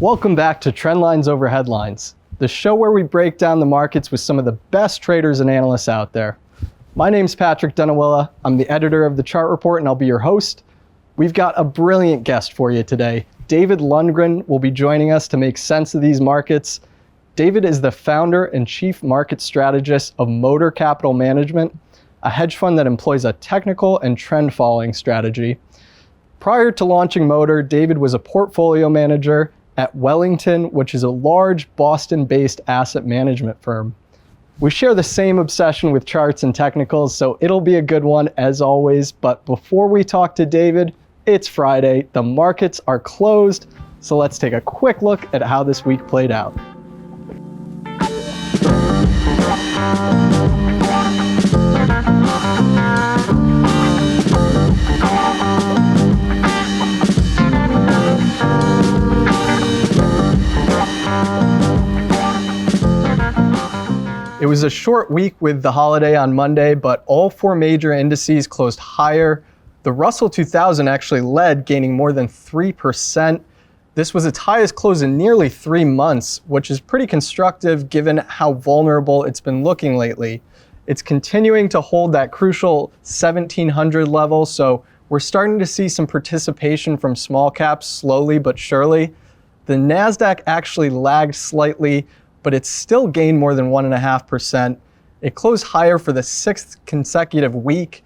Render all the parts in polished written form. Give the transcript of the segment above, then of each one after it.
Welcome back to Trendlines over Headlines, the show where we break down the markets with some of the best traders and analysts out there. My name's Patrick Denawilla. I'm the editor of the Chart Report, and I'll be your host. We've got a brilliant guest for you today. David Lundgren will be joining us to make sense of these markets. David is the founder and chief market strategist of MOTR Capital Management, a hedge fund that employs a technical and trend following strategy. Prior to launching MOTR, David was a portfolio manager at Wellington, which is a large Boston-based asset management firm. We share the same obsession with charts and technicals, so it'll be a good one as always. But before we talk to David, it's Friday, the markets are closed, so let's take a quick look at how this week played out. It was a short week with the holiday on Monday, but all four major indices closed higher. The Russell 2000 actually led, gaining more than 3%. This was its highest close in nearly 3 months, which is pretty constructive given how vulnerable it's been looking lately. It's continuing to hold that crucial 1700 level, so we're starting to see some participation from small caps slowly but surely. The NASDAQ actually lagged slightly, but it's still gained more than 1.5%. It closed higher for the 6th consecutive week,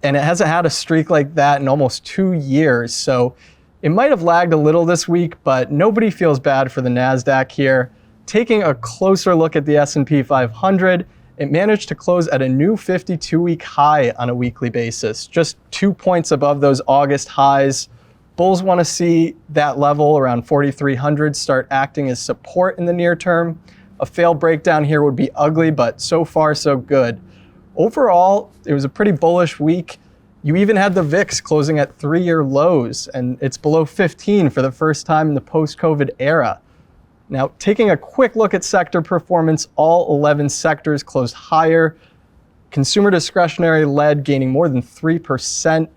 and it hasn't had a streak like that in almost 2 years. So it might have lagged a little this week, but nobody feels bad for the NASDAQ here. Taking a closer look at the S&P 500, it managed to close at a new 52-week high on a weekly basis, just 2 points above those August highs. Bulls want to see that level around 4,300 start acting as support in the near term. A failed breakdown here would be ugly, but so far so good. Overall, it was a pretty bullish week. You even had the VIX closing at 3-year lows, and it's below 15 for the first time in the post-COVID era. Now, taking a quick look at sector performance, all 11 sectors closed higher. Consumer discretionary led, gaining more than 3%.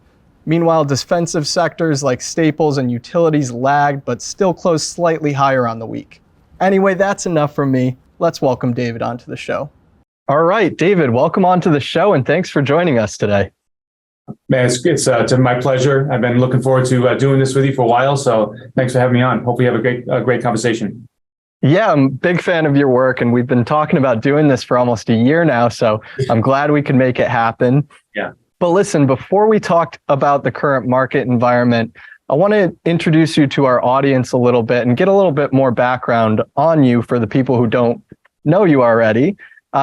Meanwhile, defensive sectors like staples and utilities lagged, but still closed slightly higher on the week. Anyway, that's enough from me. Let's welcome David onto the show. All right, David, welcome onto the show, and thanks for joining us today. Man, it's my pleasure. I've been looking forward to doing this with you for a while, so thanks for having me on. Hope we have a great conversation. Yeah, I'm a big fan of your work, and we've been talking about doing this for almost a year now, so I'm glad we could make it happen. Yeah. But listen, before we talked about the current market environment, I want to introduce you to our audience a little bit and get a little bit more background on you for the people who don't know you already.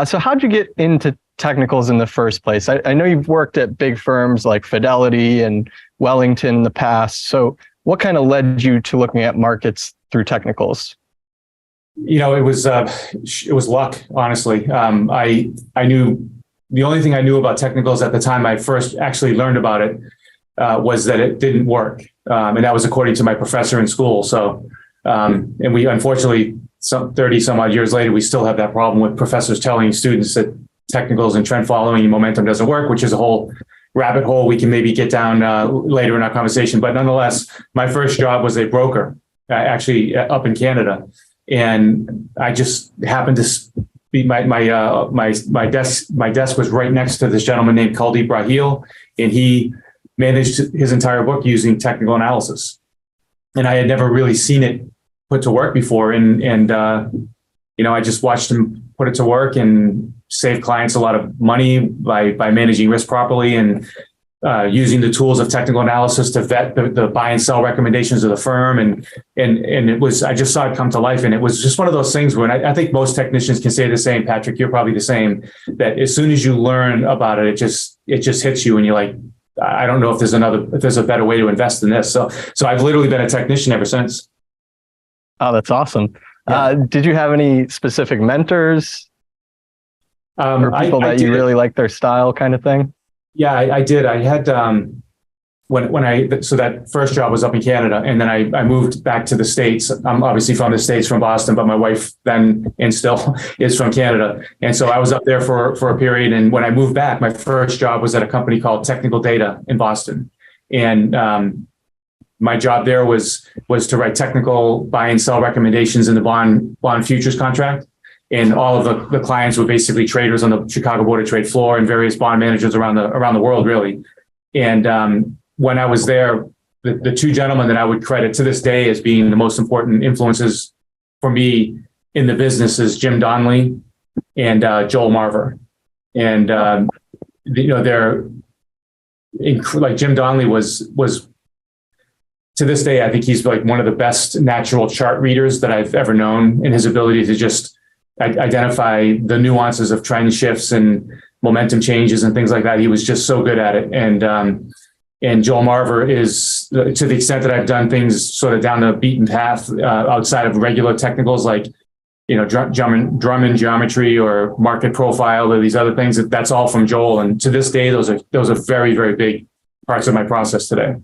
So how'd you get into technicals in the first place? I know you've worked at big firms like Fidelity and Wellington in the past. So what kind of led you to looking at markets through technicals? You know, it was luck, honestly. I knew the only thing I knew about technicals at the time I first actually learned about it was that it didn't work. And that was according to my professor in school. So, and we unfortunately, 30 some odd years later, we still have that problem with professors telling students that technicals and trend following and momentum doesn't work, which is a whole rabbit hole we can maybe get down later in our conversation. But nonetheless, my first job was a broker, actually up in Canada. And I just happened to be my desk was right next to this gentleman named Kuldeep Raheel, and he managed his entire book using technical analysis. And I had never really seen it put to work before. And you know, I just watched him put it to work and save clients a lot of money by managing risk properly and using the tools of technical analysis to vet the buy and sell recommendations of the firm. And it was, I just saw it come to life. And it was just one of those things where I think most technicians can say the same. Patrick, you're probably the same, that as soon as you learn about it, it just hits you and you're like, I don't know if there's a better way to invest in this. So I've literally been a technician ever since. Oh, that's awesome. Yeah. Did you have any specific mentors or people that you really like their style kind of thing? Yeah, I did. I had so that first job was up in Canada, and then I moved back to the States. I'm obviously from the States, from Boston, but my wife then and still is from Canada. And so I was up there for a period. And when I moved back, my first job was at a company called Technical Data in Boston. And my job there was to write technical buy and sell recommendations in the bond futures contract. And all of the clients were basically traders on the Chicago Board of Trade floor and various bond managers around the world, really. And when I was there, the two gentlemen that I would credit to this day as being the most important influences for me in the business is Jim Donnelly and Joel Marver. And they're like Jim Donnelly was to this day, I think he's like one of the best natural chart readers that I've ever known, in his ability to just identify the nuances of trend shifts and momentum changes and things like that. He was just so good at it. And Joel Marver is, to the extent that I've done things sort of down the beaten path outside of regular technicals, like, Drummond geometry or market profile or these other things, that's all from Joel. And to this day, those are very, very big parts of my process today.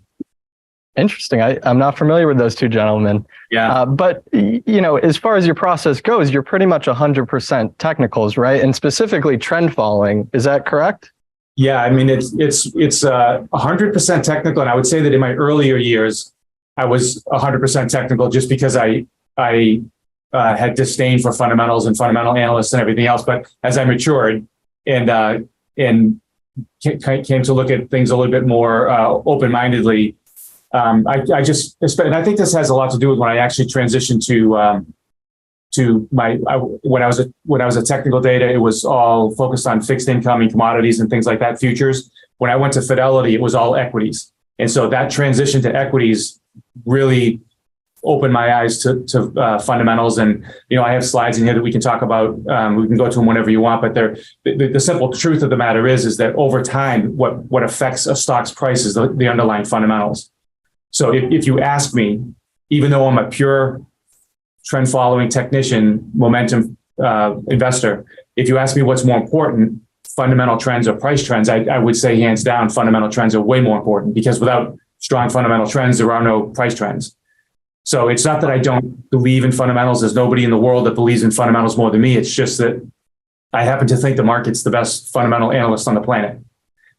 Interesting. I'm not familiar with those two gentlemen. Yeah. But, as far as your process goes, you're pretty much 100% technicals, right? And specifically trend following. Is that correct? Yeah. I mean, it's 100% technical. And I would say that in my earlier years, I was 100% technical just because I had disdain for fundamentals and fundamental analysts and everything else. But as I matured and came to look at things a little bit more open-mindedly, and I think this has a lot to do with when I actually transitioned when I was a technical data, it was all focused on fixed income and commodities and things like that, futures. When I went to Fidelity, it was all equities. And so that transition to equities really opened my eyes to fundamentals. And, I have slides in here that we can talk about. We can go to them whenever you want, but the simple truth of the matter is that over time, what affects a stock's price is the underlying fundamentals. So if you ask me, even though I'm a pure trend following technician, momentum investor, if you ask me what's more important, fundamental trends or price trends, I would say hands down, fundamental trends are way more important, because without strong fundamental trends, there are no price trends. So it's not that I don't believe in fundamentals. There's nobody in the world that believes in fundamentals more than me. It's just that I happen to think the market's the best fundamental analyst on the planet.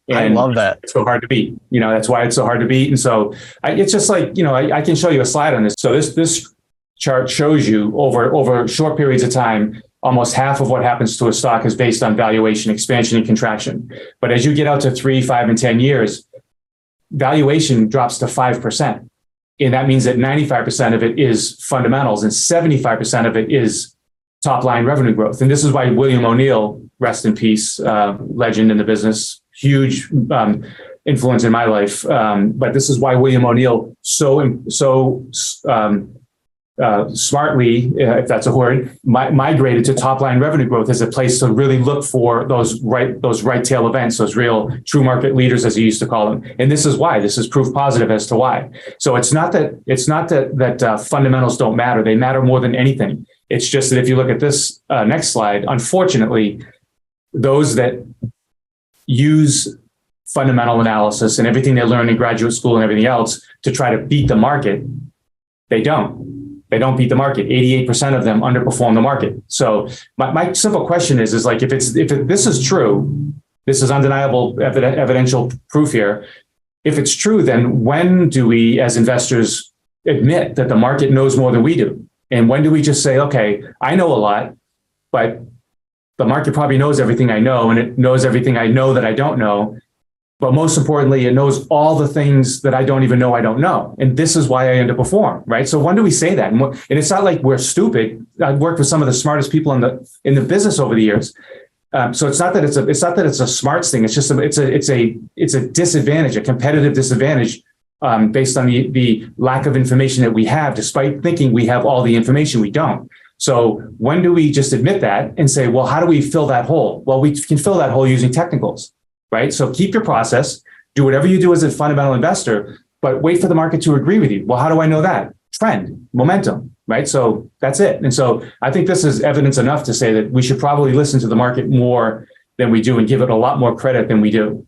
And I love that. It's so hard to beat. That's why it's so hard to beat. And so it's just like, I can show you a slide on this. So this chart shows you over short periods of time, almost half of what happens to a stock is based on valuation, expansion, and contraction. But as you get out to 3, 5, and 10 years, valuation drops to 5%. And that means that 95% of it is fundamentals and 75% of it is top line revenue growth. And this is why William O'Neill, rest in peace, legend in the business, huge influence in my life. But this is why William O'Neill smartly, if that's a word, migrated to top line revenue growth as a place to really look for those right tail events, those real true market leaders, as he used to call them. And this is why. This is proof positive as to why. So it's not that fundamentals don't matter. They matter more than anything. It's just that if you look at this next slide, unfortunately, those that use fundamental analysis and everything they learn in graduate school and everything else to try to beat the market, they don't. They don't beat the market. 88% of them underperform the market. So my simple question is like, if this is true, this is undeniable evidential proof here. If it's true, then when do we as investors admit that the market knows more than we do? And when do we just say, okay, I know a lot, but the market probably knows everything I know, and it knows everything I know that I don't know. But most importantly, it knows all the things that I don't even know I don't know. And this is why I underperform, right? So when do we say that? And it's not like we're stupid. I've worked with some of the smartest people in the business over the years. So it's not that it's a smarts thing. It's just it's a disadvantage, a competitive disadvantage based on the lack of information that we have, despite thinking we have all the information. We don't. So when do we just admit that and say, well, how do we fill that hole? Well, we can fill that hole using technicals. Right? So keep your process, do whatever you do as a fundamental investor, but wait for the market to agree with you. Well, how do I know that? Trend, momentum, right? So that's it. And so I think this is evidence enough to say that we should probably listen to the market more than we do and give it a lot more credit than we do.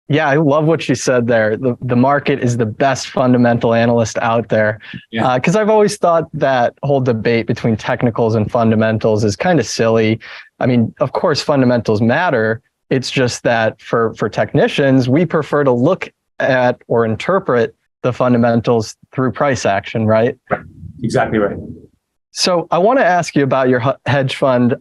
Yeah, I love what you said there. The market is the best fundamental analyst out there. Because I've always thought that whole debate between technicals and fundamentals is kind of silly. I mean, of course, fundamentals matter. It's just that for technicians, we prefer to look at or interpret the fundamentals through price action, right? Exactly right. So I want to ask you about your hedge fund.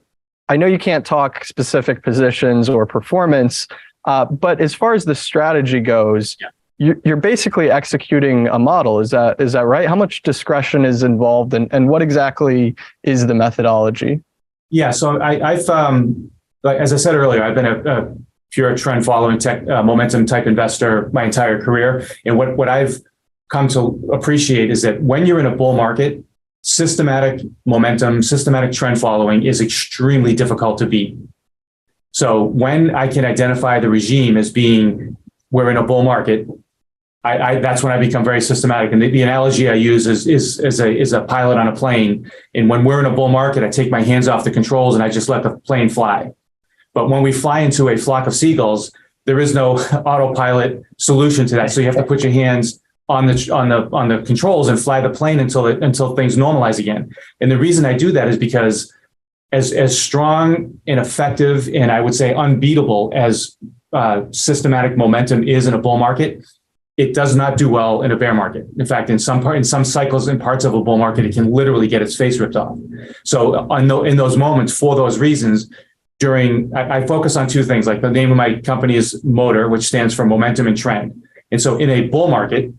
I know you can't talk specific positions or performance, but as far as the strategy goes, you're basically executing a model. Is that right? How much discretion is involved, and what exactly is the methodology? Yeah, so I've like as I said earlier, I've been a pure trend following tech momentum type investor my entire career, and what I've come to appreciate is that when you're in a bull market, systematic momentum, systematic trend following is extremely difficult to beat. So when I can identify the regime as being we're in a bull market, that's when I become very systematic. And the analogy I use is a pilot on a plane. And when we're in a bull market, I take my hands off the controls and I just let the plane fly. But when we fly into a flock of seagulls, there is no autopilot solution to that. So you have to put your hands on the controls and fly the plane until things normalize again. And the reason I do that is because as strong and effective and I would say unbeatable as systematic momentum is in a bull market, it does not do well in a bear market. In fact, in some cycles and parts of a bull market, it can literally get its face ripped off. So in those moments, for those reasons, I focus on two things. Like the name of my company is MOTR, which stands for momentum and trend. And so in a bull market,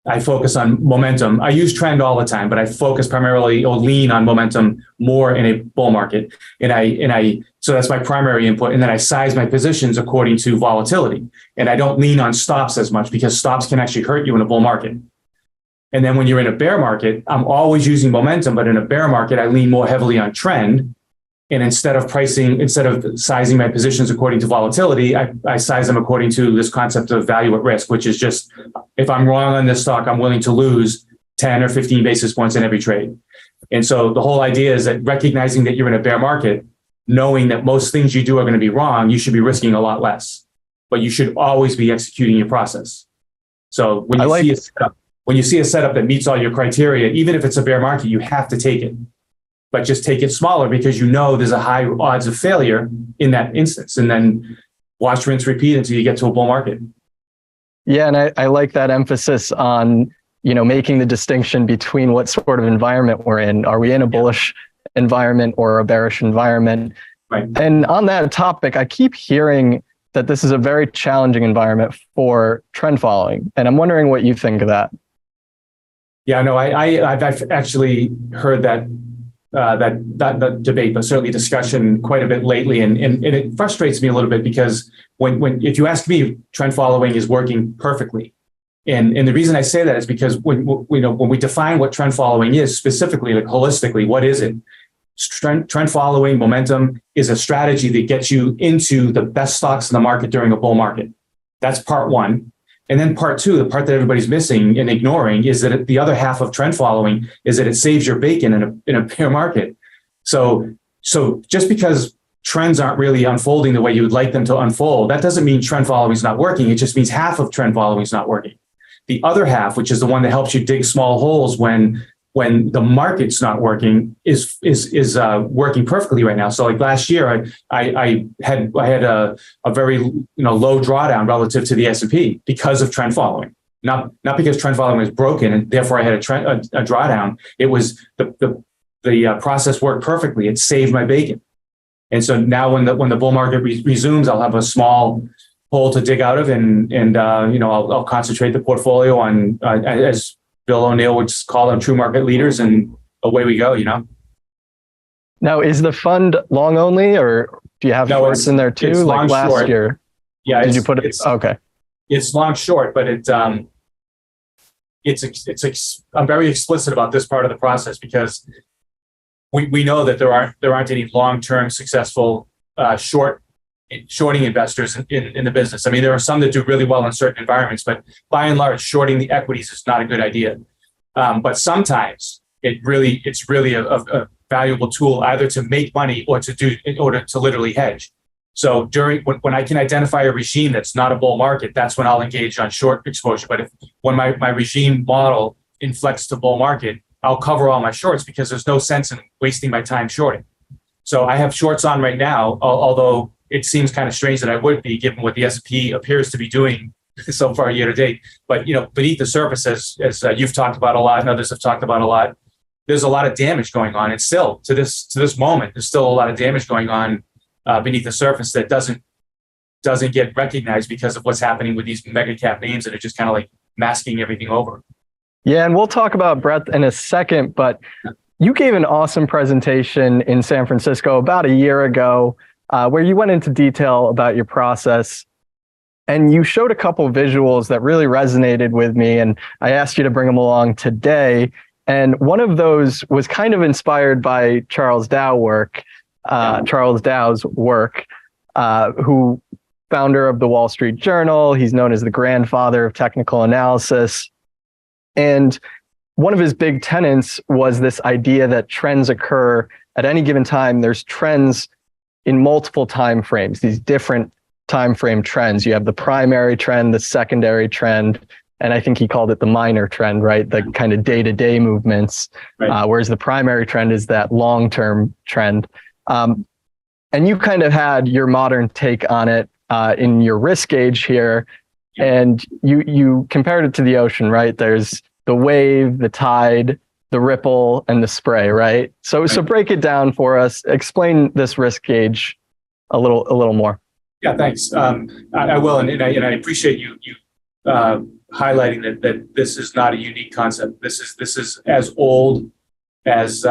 I focus on momentum. I use trend all the time, but I focus primarily or lean on momentum more in a bull market. So that's my primary input. And then I size my positions according to volatility. And I don't lean on stops as much because stops can actually hurt you in a bull market. And then when you're in a bear market, I'm always using momentum, but in a bear market, I lean more heavily on trend. And instead of sizing my positions according to volatility, I size them according to this concept of value at risk, which is just, if I'm wrong on this stock, I'm willing to lose 10 or 15 basis points in every trade. And so the whole idea is that recognizing that you're in a bear market, knowing that most things you do are going to be wrong, you should be risking a lot less, but you should always be executing your process. So when you see a setup that meets all your criteria, even if it's a bear market, you have to take it. But just take it smaller because you know there's a high odds of failure in that instance. And then watch, rinse, repeat until you get to a bull market. Yeah, and I like that emphasis on, making the distinction between what sort of environment we're in. Are we in a bullish environment or a bearish environment? Right. And on that topic, I keep hearing that this is a very challenging environment for trend following. And I'm wondering what you think of that. Yeah, no, I've actually heard that debate, but certainly discussion quite a bit lately, and it frustrates me a little bit because when if you ask me, trend following is working perfectly, and the reason I say that is because when we define what trend following is specifically, like holistically, what is it? Trend following momentum is a strategy that gets you into the best stocks in the market during a bull market. That's part one. And then part two, the part that everybody's missing and ignoring, is that the other half of trend following is that it saves your bacon in a bear market. So just because trends aren't really unfolding the way you would like them to unfold, that doesn't mean trend following is not working. It just means half of trend following is not working. The other half, which is the one that helps you dig small holes when the market's not working, is working perfectly right now. So like last year, I had a very low drawdown relative to the S&P because of trend following, not because trend following was broken and therefore I had a drawdown. It was the process worked perfectly. It saved my bacon. And so now when the bull market resumes, I'll have a small hole to dig out of, and I'll concentrate the portfolio on as Bill O'Neill would call them true market leaders, and away we go, Now, is the fund long only, or do you have shorts in there too? Like last short. year? Yeah. Did you put it? Okay. It's long short, but I'm very explicit about this part of the process because we know that there aren't any long-term successful shorting investors in the business. I mean, there are some that do really well in certain environments, but by and large, shorting the equities is not a good idea. But sometimes it's really a valuable tool either to make money or in order to literally hedge. So when I can identify a regime that's not a bull market, that's when I'll engage on short exposure. But when my regime model inflects to bull market, I'll cover all my shorts because there's no sense in wasting my time shorting. So I have shorts on right now, although it seems kind of strange that I would be, given what the S&P appears to be doing so far year to date. But beneath the surface, as you've talked about a lot and others have talked about a lot, there's a lot of damage going on. And still to this moment, there's still a lot of damage going on beneath the surface that doesn't get recognized because of what's happening with these mega cap names that are just kind of like masking everything over. Yeah, and we'll talk about breadth in a second, but you gave an awesome presentation in San Francisco about a year ago where you went into detail about your process, and you showed a couple of visuals that really resonated with me, and I asked you to bring them along today. And one of those was kind of inspired by Charles Dow's work, who founder of the Wall Street Journal. He's known as the grandfather of technical analysis. And one of his big tenets was this idea that trends occur at any given time. There's trends in multiple time frames, these different time frame trends. You have the primary trend, the secondary trend, and I think he called it the minor trend, right? The kind of day-to-day movements, right. Whereas the primary trend is that long-term trend. And you kind of had your modern take on it in your risk gauge here. And you compared it to the ocean, right? There's the wave, the tide, the ripple, and the spray, right? So break it down for us. Explain this risk gauge a little more. Yeah, thanks. I will, and I appreciate you highlighting that this is not a unique concept. This is as old as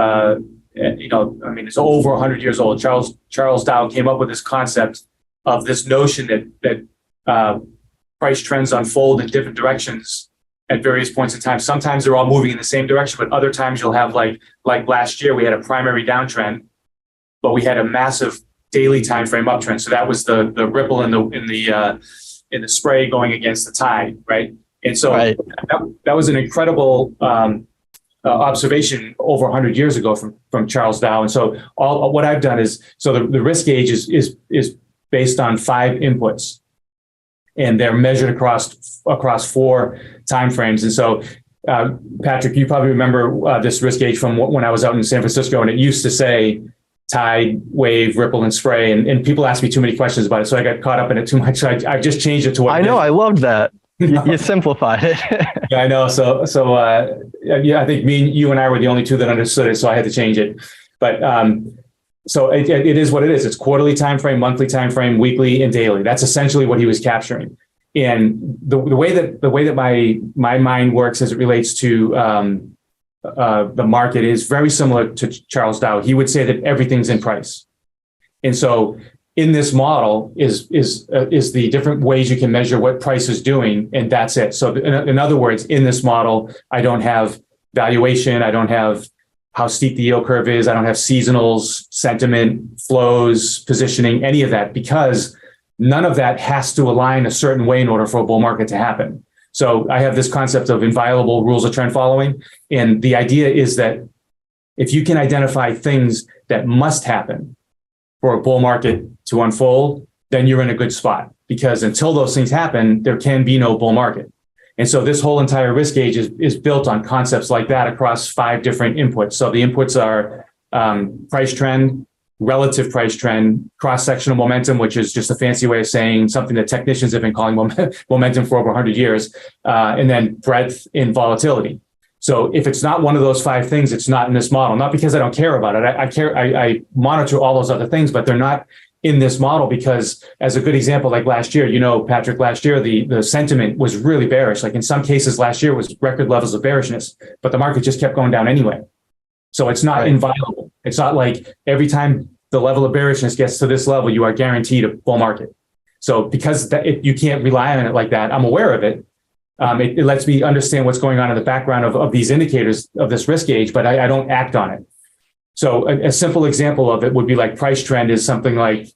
it's over 100 years old. Charles Dow came up with this concept of this notion that price trends unfold in different directions at various points in time. Sometimes they're all moving in the same direction, but other times you'll have like last year we had a primary downtrend, but we had a massive daily time frame uptrend. So that was the ripple in the spray going against the tide, right? And so that was an incredible observation over 100 years ago from Charles Dow. And so what I've done is, so the risk gauge is based on 5 inputs, and they're measured across 4 timeframes. And so, Patrick, you probably remember this risk gauge from when I was out in San Francisco, and it used to say tide, wave, ripple, and spray. And people asked me too many questions about it, so I got caught up in it too much. So I just changed it to what I know. I loved that. You simplified it. Yeah, I know. So I think you and I were the only two that understood it, so I had to change it. But so it is what it is. It's quarterly time frame, monthly time frame, weekly, and daily. That's essentially what he was capturing. And the way that my mind works as it relates to the market is very similar to Charles Dow. He would say that everything's in price, and so in this model is the different ways you can measure what price is doing, and that's it. So in other words, in this model, I don't have valuation, I don't have how steep the yield curve is, I don't have seasonals, sentiment, flows, positioning, any of that, because none of that has to align a certain way in order for a bull market to happen. So I have this concept of inviolable rules of trend following, and the idea is that if you can identify things that must happen for a bull market to unfold, then you're in a good spot, because until those things happen, there can be no bull market. And so this whole entire risk gauge is built on concepts like that across 5 different inputs. So the inputs are price trend, relative price trend, cross-sectional momentum, which is just a fancy way of saying something that technicians have been calling momentum for over 100 years, and then breadth in volatility. So if it's not one of those 5 things, it's not in this model. Not because I don't care about it. I monitor all those other things, but they're not in this model because, as a good example, like last year, Patrick, last year, the sentiment was really bearish. Like in some cases last year was record levels of bearishness, but the market just kept going down anyway. So it's not inviolable. It's not like every time the level of bearishness gets to this level, you are guaranteed a bull market. So because you can't rely on it like that, I'm aware of it. It lets me understand what's going on in the background of these indicators of this risk gauge, but I don't act on it. So a simple example of it would be like price trend is something like,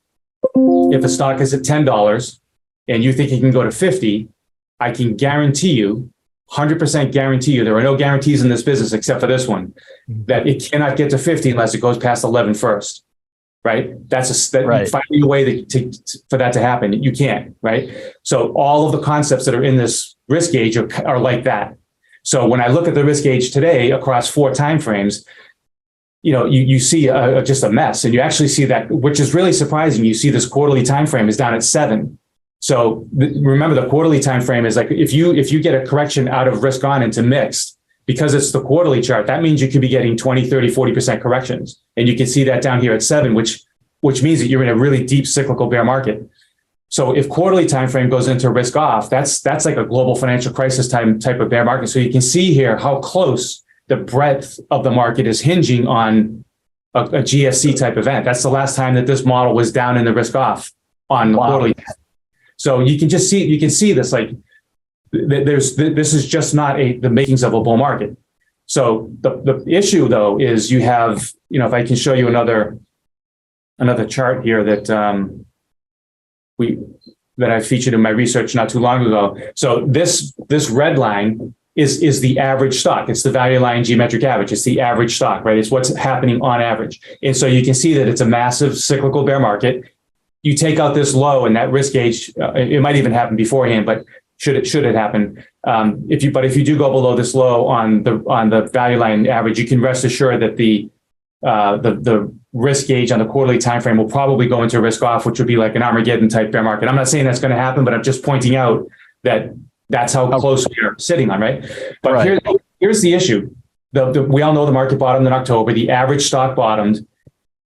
if a stock is at $10 and you think it can go to 50, I can guarantee you, 100% guarantee you, there are no guarantees in this business except for this one, that it cannot get to 50 unless it goes past 11 first. Right? Finding a way for that to happen. You can't, right? So all of the concepts that are in this risk gauge are like that. So when I look at the risk gauge today across 4 timeframes, you see just a mess, and you actually see that, which is really surprising. You see this quarterly time frame is down at 7. So remember, the quarterly time frame is like if you get a correction out of risk on into mixed, because it's the quarterly chart, that means you could be getting 20, 30, 40% corrections. And you can see that down here at 7, which means that you're in a really deep cyclical bear market. So if quarterly time frame goes into risk off, that's like a global financial crisis type of bear market. So you can see here how close the breadth of the market is hinging on a GFC type event. That's the last time that this model was down in the risk off on quarterly. So you can see this, like this is just not the makings of a bull market. So the issue though is you have, if I can show you another chart here that I featured in my research not too long ago. So this red line is the average stock. It's the value line geometric average. It's the average stock, right? It's what's happening on average. And so you can see that it's a massive cyclical bear market. You take out this low and that risk gauge, it might even happen beforehand, but should it happen? If you do go below this low on the value line average, you can rest assured that the risk gauge on the quarterly time frame will probably go into risk off, which would be like an Armageddon type bear market. I'm not saying that's going to happen, but I'm just pointing out that that's how close we're sitting on, right? But right. Here's the issue. We all know the market bottomed in October. The average stock bottomed.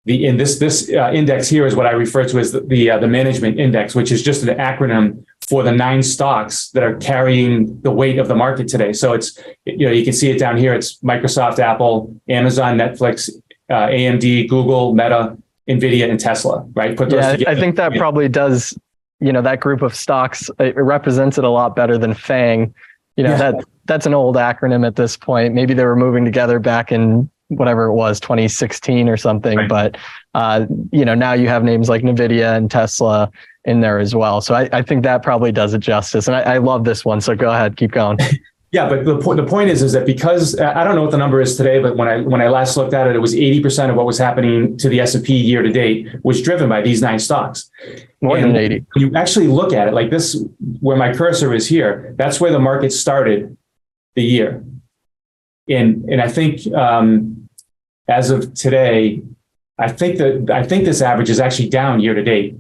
In this index here is what I refer to as the management index, which is just an acronym for the 9 stocks that are carrying the weight of the market today. So it's, you can see it down here. It's Microsoft, Apple, Amazon, Netflix, AMD, Google, Meta, Nvidia, and Tesla, right? Put those together. I think that probably does, that group of stocks, it represents it a lot better than FANG. That's an old acronym at this point. Maybe they were moving together back in whatever it was, 2016 or something. Right. But, now you have names like NVIDIA and Tesla in there as well. So I think that probably does it justice. And I love this one. So go ahead, keep going. Yeah, but the point is that because I don't know what the number is today, but when I last looked at it, it was 80% of what was happening to the S&P year to date was driven by these 9 stocks. More than 80. When you actually look at it like this, where my cursor is here, that's where the market started the year. And I think as of today, I think this average is actually down year to date.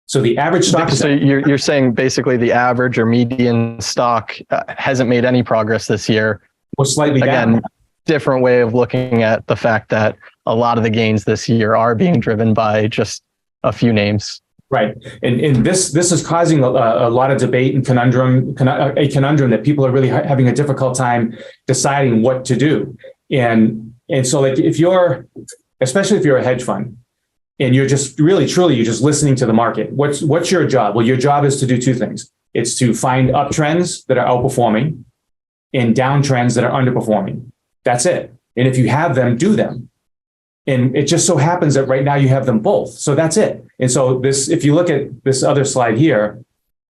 So the average stock. So you're saying basically the average or median stock hasn't made any progress this year. Well, slightly Again, down. Different way of looking at the fact that a lot of the gains this year are being driven by just a few names. Right. And this is causing a lot of debate and conundrum that people are really having a difficult time deciding what to do. And so like especially if you're a hedge fund and you're just really, truly, you're just listening to the market, what's your job? Well, your job is to do 2 things. It's to find uptrends that are outperforming and downtrends that are underperforming. That's it. And if you have them, do them. And it just so happens that right now you have them both. So that's it. And so if you look at this other slide here,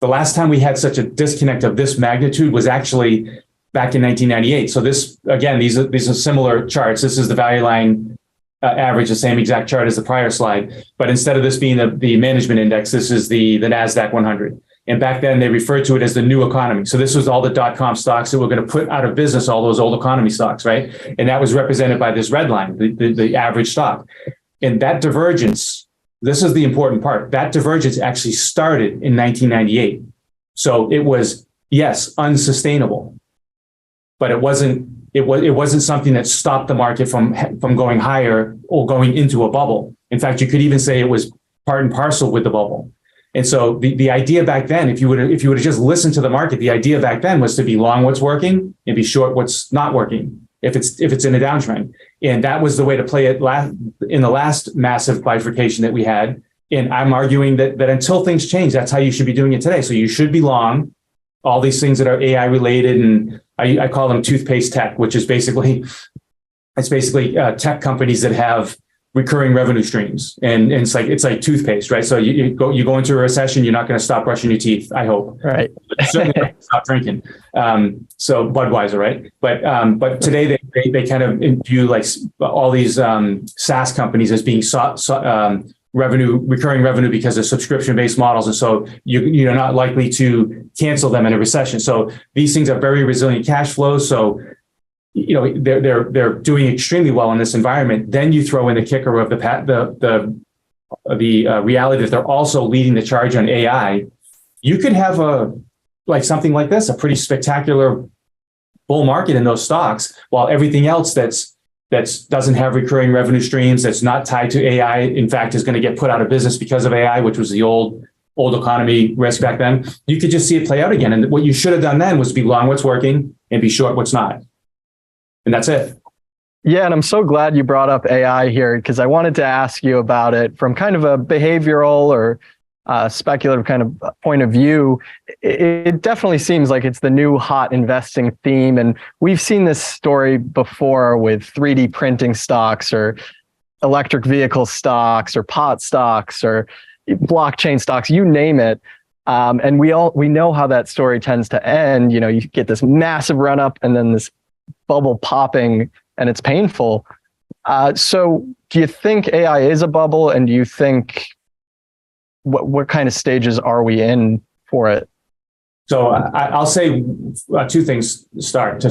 the last time we had such a disconnect of this magnitude was actually back in 1998. So this, again, these are similar charts. This is the value line average, the same exact chart as the prior slide. But instead of this being the management index, this is the NASDAQ 100. And back then they referred to it as the new economy. So this was all the .com stocks that were going to put out of business all those old economy stocks, right? And that was represented by this red line, the average stock. And that divergence, this is the important part. That divergence actually started in 1998. So it was, yes, unsustainable, but it wasn't something that stopped the market from going higher or going into a bubble. In fact, you could even say it was part and parcel with the bubble. And so the idea back then, if you would have just listened to the market, the idea back then was to be long what's working and be short what's not working if it's in a downtrend. And that was the way to play it in the last massive bifurcation that we had. And I'm arguing that until things change, that's how you should be doing it today. So you should be long all these things that are AI related, and I call them Toothpaste Tech, which is basically tech companies that have recurring revenue streams, and it's like toothpaste, right? So you go into a recession, you're not going to stop brushing your teeth, I hope. Right. Certainly not stop drinking. So Budweiser, right? But today they kind of view like all these SaaS companies as being recurring revenue because of subscription-based models, and so you're not likely to cancel them in a recession. So these things are very resilient cash flows. So they're doing extremely well in this environment. Then you throw in the kicker of the reality that they're also leading the charge on AI. you could have something like this, a pretty spectacular bull market in those stocks, while everything else that's doesn't have recurring revenue streams, that's not tied to AI, in fact, is going to get put out of business because of AI, which was the old economy risk back then. You could just see it play out again. And what you should have done then was be long what's working and be short what's not. And that's it. Yeah, and I'm so glad you brought up AI here, because I wanted to ask you about it from kind of a behavioral or speculative kind of point of view. It definitely seems like it's the new hot investing theme. And we've seen this story before with 3D printing stocks or electric vehicle stocks or pot stocks or blockchain stocks, you name it. And we know how that story tends to end. You know, you get this massive run up and then this bubble popping, and it's painful. So do you think AI is a bubble? And do you think what kind of stages are we in for it? So I'll say two things to start.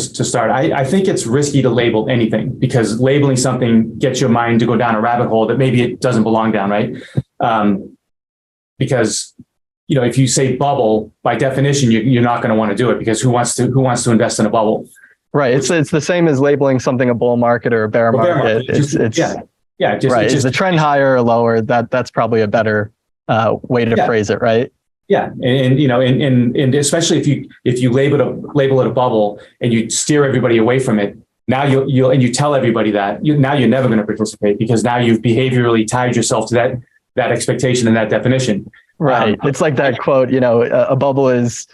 I think it's risky to label anything, because labeling something gets your mind to go down a rabbit hole that maybe it doesn't belong down, right? Because, you know, if you say bubble, by definition, you're not going to want to do it, because who wants to invest in a bubble? Right. It's the same as labeling something a bull market or a bear market. It's right. Is the trend higher or lower? That's probably a better way to phrase it, right? Yeah, and you know, and especially if you label it a bubble and you steer everybody away from it, now you tell everybody that now you're never going to participate, because now you've behaviorally tied yourself to that expectation and that definition. Right. It's like that quote, you know, a bubble is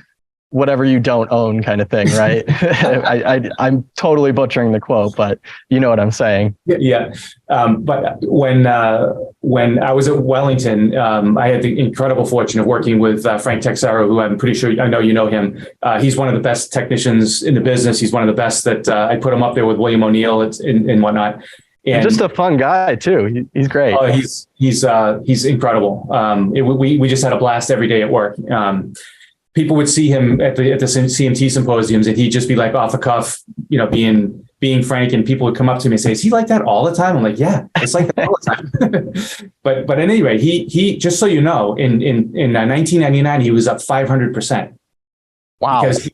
whatever you don't own, kind of thing, right? I'm totally butchering the quote, but you know what I'm saying. Yeah. But when I was at Wellington, I had the incredible fortune of working with Frank Texero, who I'm pretty sure I know you know him. He's one of the best technicians in the business. He's one of the best that I put him up there with William O'Neill and whatnot. And just a fun guy too. He's great. Oh, he's incredible. We just had a blast every day at work. People would see him at the CMT symposiums, and he'd just be like off the cuff, you know, being frank, and people would come up to me and say, "Is he like that all the time?" I'm like, "Yeah, it's like that all the time." but at any rate, he just so you know, in 1999 he was up 500%. Wow! Because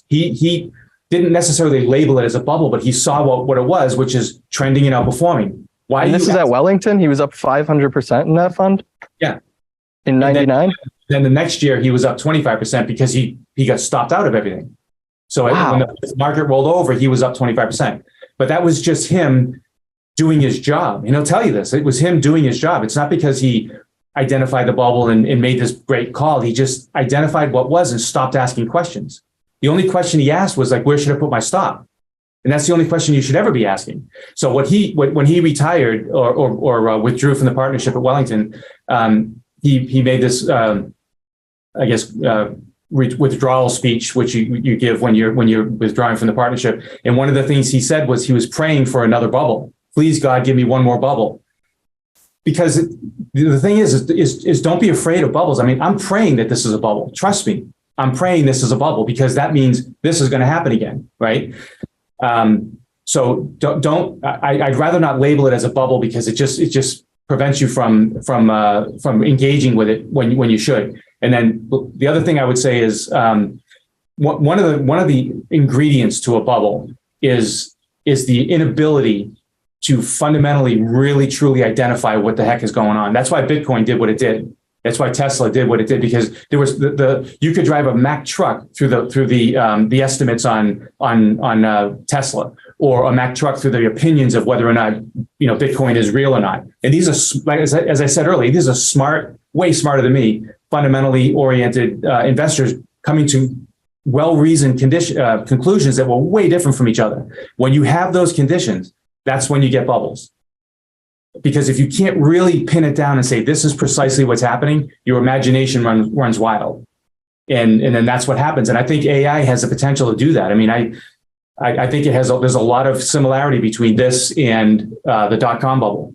he didn't necessarily label it as a bubble, but he saw what it was, which is trending and outperforming. Why? And this is at Wellington. He was up 500% in that fund. Yeah. In 99. Then the next year he was up 25% because he got stopped out of everything. So when the market rolled over, he was up 25%. But that was just him doing his job. And he'll tell you this. It was him doing his job. It's not because he identified the bubble and made this great call. He just identified what was and stopped asking questions. The only question he asked was like, where should I put my stop? And that's the only question you should ever be asking. So when he retired or withdrew from the partnership at Wellington, he made this, withdrawal speech, which you give when you're withdrawing from the partnership. And one of the things he said was he was praying for another bubble. Please, God, give me one more bubble. Because the thing is don't be afraid of bubbles. I mean, I'm praying that this is a bubble. Trust me, I'm praying this is a bubble, because that means this is going to happen again, right? So I'd rather not label it as a bubble, because it just prevents you from engaging with it when you should. And then the other thing I would say is one of the ingredients to a bubble is the inability to fundamentally really truly identify what the heck is going on. That's why Bitcoin did what it did. That's why Tesla did what it did, because there was you could drive a Mack truck through the estimates on Tesla, or a Mack truck through the opinions of whether or not Bitcoin is real or not. And these are, like as I said earlier, these are smart, way smarter than me, fundamentally oriented investors coming to well-reasoned conclusions that were way different from each other. When you have those conditions, that's when you get bubbles. Because if you can't really pin it down and say, this is precisely what's happening, your imagination runs wild. And then that's what happens. And I think AI has the potential to do that. I mean, I think there's a lot of similarity between this and the dot-com bubble.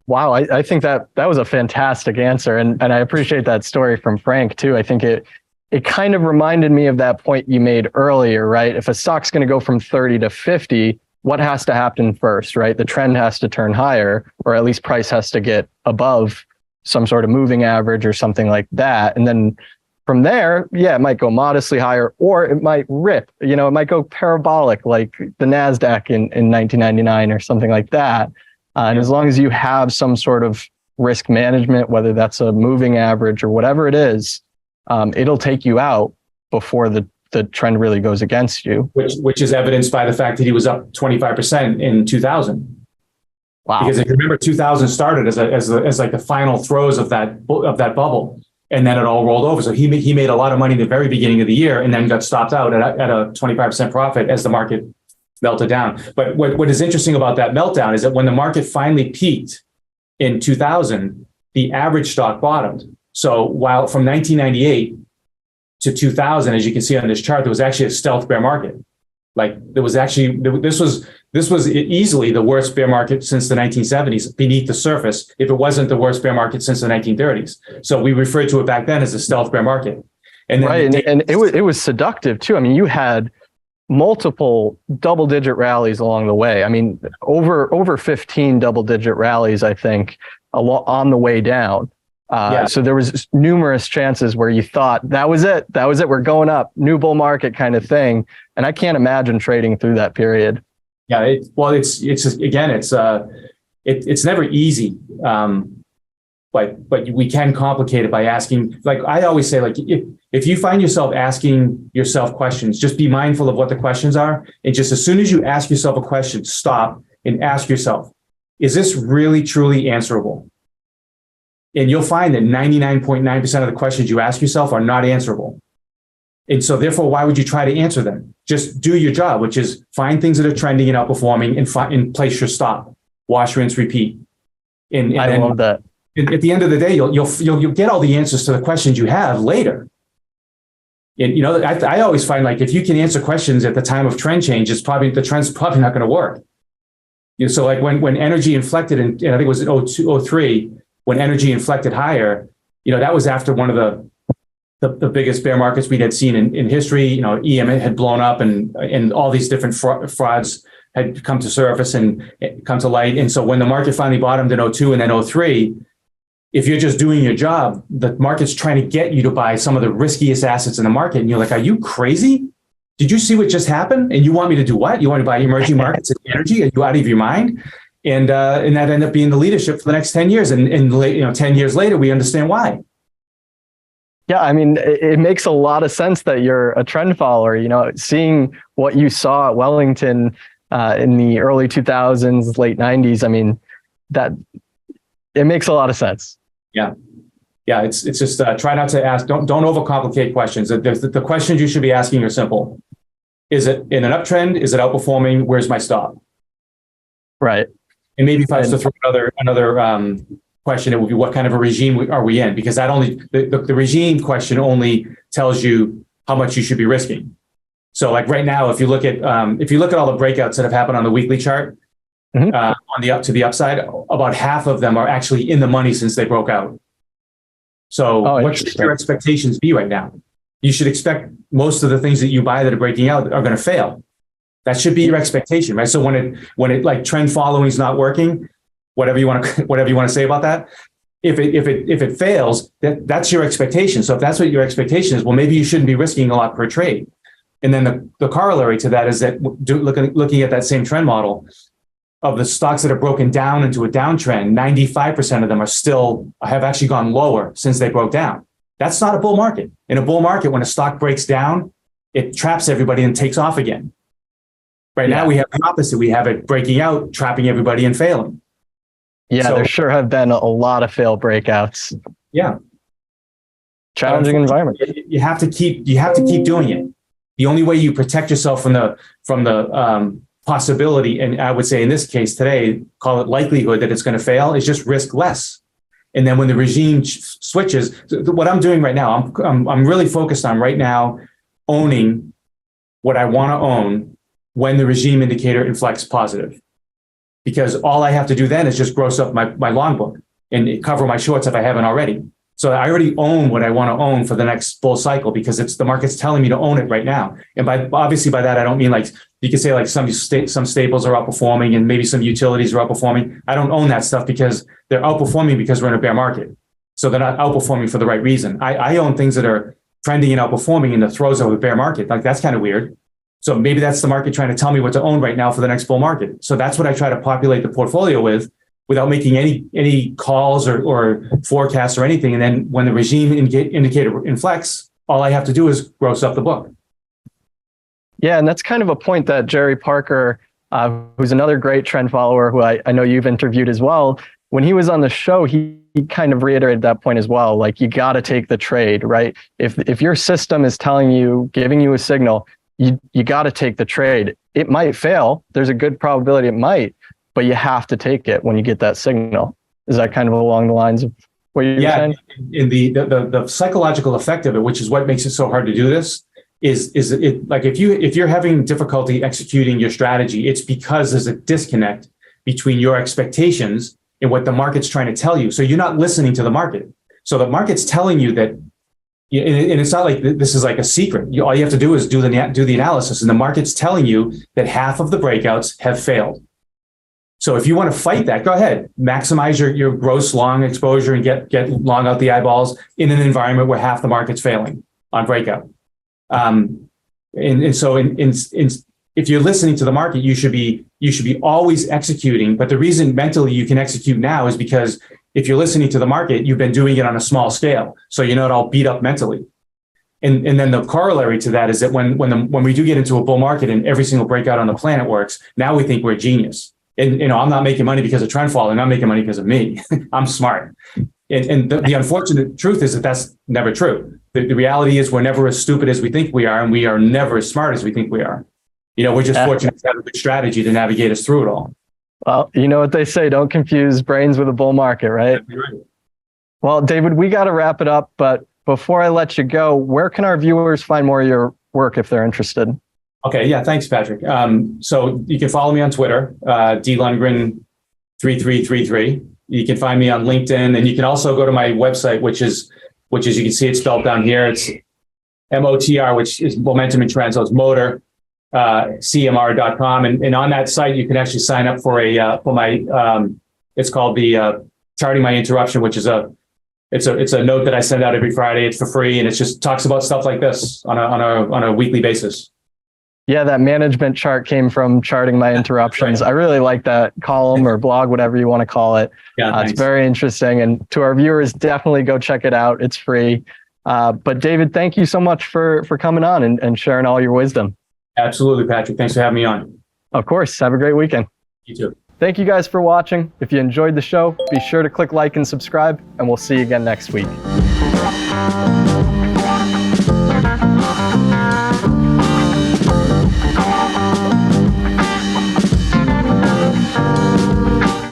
Wow, I think that was a fantastic answer. And I appreciate that story from Frank too. I think it kind of reminded me of that point you made earlier, right? If a stock's going to go from 30 to 50, what has to happen first, right? The trend has to turn higher, or at least price has to get above some sort of moving average or something like that. And then from there, yeah, it might go modestly higher, or it might rip, it might go parabolic like the NASDAQ in 1999 or something like that. And as long as you have some sort of risk management, whether that's a moving average or whatever it is, it'll take you out before the trend really goes against you. Which is evidenced by the fact that he was up 25% in 2000. Wow. Because if you remember, 2000 started as like the final throes of that bubble, and then it all rolled over. So he made a lot of money in the very beginning of the year, and then got stopped out at a 25% profit as the market melted down. But what is interesting about that meltdown is that when the market finally peaked in 2000, the average stock bottomed. So while from 1998 to 2000, as you can see on this chart, there was actually a stealth bear market. Like there was actually, this was easily the worst bear market since the 1970s beneath the surface, if it wasn't the worst bear market since the 1930s. So we referred to it back then as a stealth bear market. And then right, and it was seductive too. I mean, you had multiple double-digit rallies along the way. I mean, over 15 double-digit rallies, I think, on the way down. So there was numerous chances where you thought that was it, we're going up, new bull market kind of thing. And I can't imagine trading through that period. Yeah, it's never easy, but we can complicate it by asking. Like I always say, like if you find yourself asking yourself questions, just be mindful of what the questions are, and just as soon as you ask yourself a question, stop and ask yourself, is this really truly answerable? And you'll find that 99.9% of the questions you ask yourself are not answerable. And so therefore, why would you try to answer them? Just do your job, which is find things that are trending and outperforming and place your stop, wash, rinse, repeat. And I love that. At the end of the day, you'll get all the answers to the questions you have later. And I always find, like, if you can answer questions at the time of trend change, the trend's probably not going to work. So like when energy inflected and I think it was in 2003, when energy inflected higher, that was after one of the biggest bear markets we had seen in history. EM had blown up and all these different frauds had come to surface and come to light. And so when the market finally bottomed in 2002 and then 2003, if you're just doing your job, the market's trying to get you to buy some of the riskiest assets in the market. And you're like, are you crazy? Did you see what just happened? And you want me to do what? You want to buy emerging markets and energy? Are you out of your mind? And that ended up being the leadership for the next 10 years. And 10 years later, we understand why. Yeah, I mean, it makes a lot of sense that you're a trend follower. Seeing what you saw at Wellington in the early 2000s, late 90s. I mean, that it makes a lot of sense. Yeah. It's just try not to ask. Don't overcomplicate questions. The questions you should be asking are simple. Is it in an uptrend? Is it outperforming? Where's my stop? Right. And maybe if I was to throw another question, it would be, what kind of a regime are we in? Because the regime question only tells you how much you should be risking. So like right now, if you look at all the breakouts that have happened on the weekly chart, on the up to the upside, about half of them are actually in the money since they broke out. So what should your expectations be right now? You should expect most of the things that you buy that are breaking out are going to fail. That should be your expectation, right? So when it like trend following is not working, whatever you want to say about that, if it fails, that's your expectation. So if that's what your expectation is, well, maybe you shouldn't be risking a lot per trade. And then the corollary to that is that looking at that same trend model of the stocks that are broken down into a downtrend, 95% of them have actually gone lower since they broke down. That's not a bull market. In a bull market, when a stock breaks down, it traps everybody and takes off again. Right now, we have the opposite. We have it breaking out, trapping everybody and failing. Yeah, there sure have been a lot of failed breakouts. Yeah. Challenging environment. You have to keep doing it. The only way you protect yourself from the possibility, and I would say in this case today, call it likelihood that it's going to fail, is just risk less. And then when the regime switches, what I'm doing right now, I'm really focused on right now owning what I want to own when the regime indicator inflects positive. Because all I have to do then is just gross up my long book and cover my shorts if I haven't already. So I already own what I want to own for the next bull cycle because the market's telling me to own it right now. And obviously by that, I don't mean like, you can say like some staples are outperforming and maybe some utilities are outperforming. I don't own that stuff because they're outperforming because we're in a bear market. So they're not outperforming for the right reason. I own things that are trending and outperforming in the throes of a bear market. Like, that's kind of weird. So maybe that's the market trying to tell me what to own right now for the next bull market. So that's what I try to populate the portfolio with, without making any calls or forecasts or anything. And then when the regime indicator inflects, all I have to do is gross up the book. Yeah, and that's kind of a point that Jerry Parker, who's another great trend follower who I know you've interviewed as well, when he was on the show, he kind of reiterated that point as well. Like, you got to take the trade, right? If your system is telling you, giving you a signal, you got to take the trade. It might fail. There's a good probability it might, but you have to take it when you get that signal. Is that kind of along the lines of what you're saying? In the psychological effect of it, which is what makes it so hard to do this, is it like if you're having difficulty executing your strategy, it's because there's a disconnect between your expectations and what the market's trying to tell you. So you're not listening to the market. So the market's telling you that, and it's not like this is like a secret. All you have to do is do the analysis, and the market's telling you that half of the breakouts have failed. So if you want to fight that, go ahead, maximize your gross long exposure and get long out the eyeballs in an environment where half the market's failing on breakout. So if you're listening to the market, you should be always executing. But the reason mentally you can execute now is because if you're listening to the market, you've been doing it on a small scale, so you're not all beat up mentally. And then the corollary to that is that when we do get into a bull market and every single breakout on the planet works, now we think we're a genius. And I'm not making money because of trend following. I'm making money because of me. I'm smart. And the unfortunate truth is that that's never true. The reality is we're never as stupid as we think we are, and we are never as smart as we think we are. We're just fortunate to have a good strategy to navigate us through it all. Well, you know what they say, don't confuse brains with a bull market, right? Well, David, we got to wrap it up, but before I let you go, where can our viewers find more of your work if they're interested? Okay, yeah, thanks, Patrick. So you can follow me on Twitter, dlundgren3333. You can find me on LinkedIn, and you can also go to my website, which is you can see it spelled down here. It's MOTR, which is Momentum and Trend. So it's motor, cmr.com. And on that site, you can actually sign up for my, it's called the Charting My Interruption, which is it's a note that I send out every Friday. It's for free, and it just talks about stuff like this on a weekly basis. Yeah, that management chart came from Charting My Interruptions. Right. I really like that column or blog, whatever you want to call it. Yeah, it's very interesting. And to our viewers, definitely go check it out. It's free. But David, thank you so much for coming on and sharing all your wisdom. Absolutely, Patrick. Thanks for having me on. Of course. Have a great weekend. You too. Thank you guys for watching. If you enjoyed the show, be sure to click like and subscribe, and we'll see you again next week.